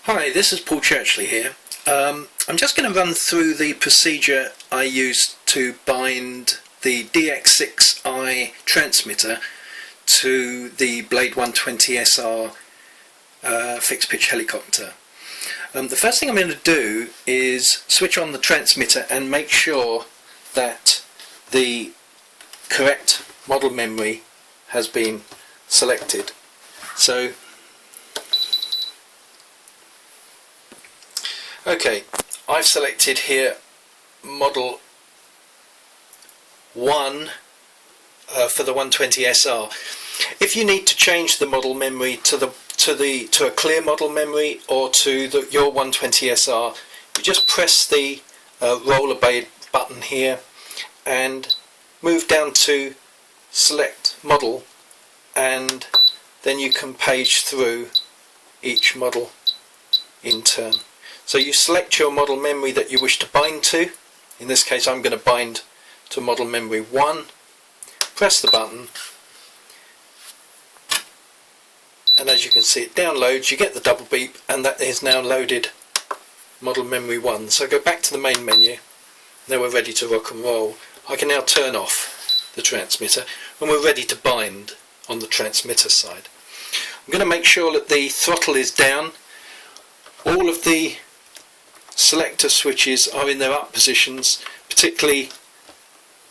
Hi, this is Paul Churchley here. I'm just going to run through the procedure I used to bind the DX6i transmitter to the Blade 120SR fixed pitch helicopter. The first thing I'm going to do is switch on the transmitter and make sure that the correct model memory has been selected. So okay, I've selected here model 1 for the 120SR. If you need to change the model memory to a clear model memory or to your 120SR, you just press the roller button here and move down to select model, and then you can page through each model in turn. So you select your model memory that you wish to bind to. In this case I'm going to bind to model memory 1. Press the button, and as you can see it downloads. You get the double beep, and that is now loaded model memory 1. So go back to the main menu. Now we're ready to rock and roll. I can now turn off the transmitter and we're ready to bind on the transmitter side. I'm going to make sure that the throttle is down. All of the selector switches are in their up positions, particularly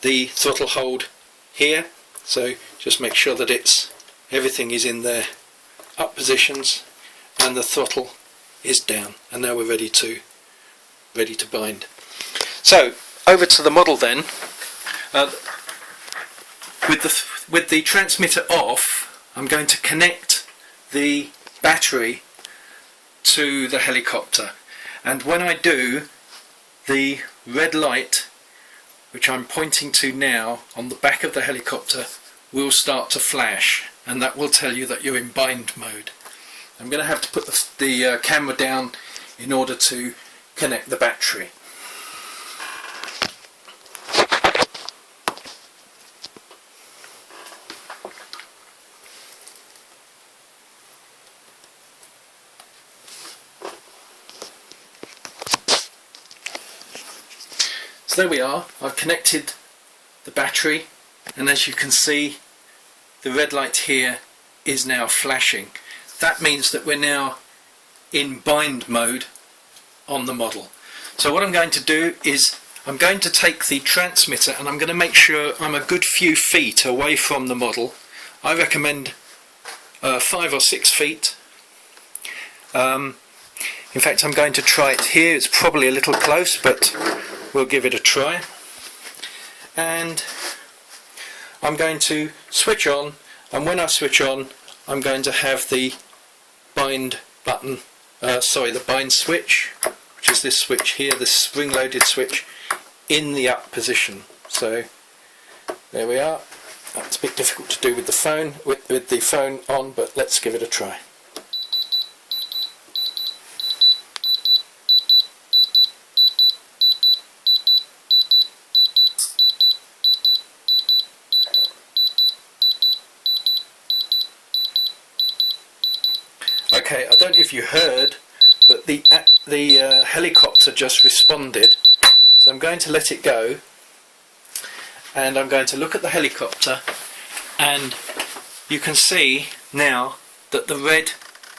the throttle hold here. So just make sure that everything is in their up positions and the throttle is down. And now we're ready to bind. So over to the model then. With the transmitter off, I'm going to connect the battery to the helicopter, and when I do, the red light, which I'm pointing to now on the back of the helicopter, will start to flash, and that will tell you that you're in bind mode. I'm going to have to put the camera down in order to connect the battery. So there we are. I've connected the battery, and as you can see, the red light here is now flashing. That means that we're now in bind mode on the model. So what I'm going to do is I'm going to take the transmitter and I'm going to make sure I'm a good few feet away from the model. I recommend 5 or 6 feet. In fact, I'm going to try it here. It's probably a little close, but we'll give it a try. And I'm going to switch on, and when I switch on, I'm going to have the bind button, the bind switch, which is this switch here, this spring-loaded switch, in the up position. So there we are. That's a bit difficult to do with the phone on, but let's give it a try. Okay, I don't know if you heard, but the helicopter just responded. So I'm going to let it go, and I'm going to look at the helicopter, and you can see now that the red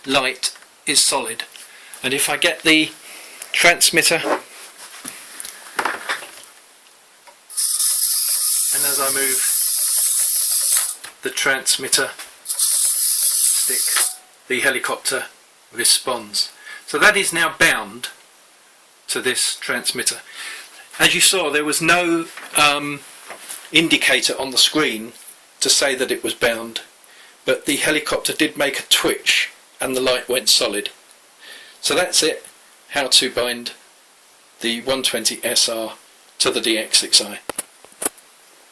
light is solid. And if I get the transmitter, and as I move the transmitter stick, the helicopter responds. So that is now bound to this transmitter. As you saw, there was no indicator on the screen to say that it was bound, but the helicopter did make a twitch and the light went solid. So that's it, how to bind the 120SR to the DX6i.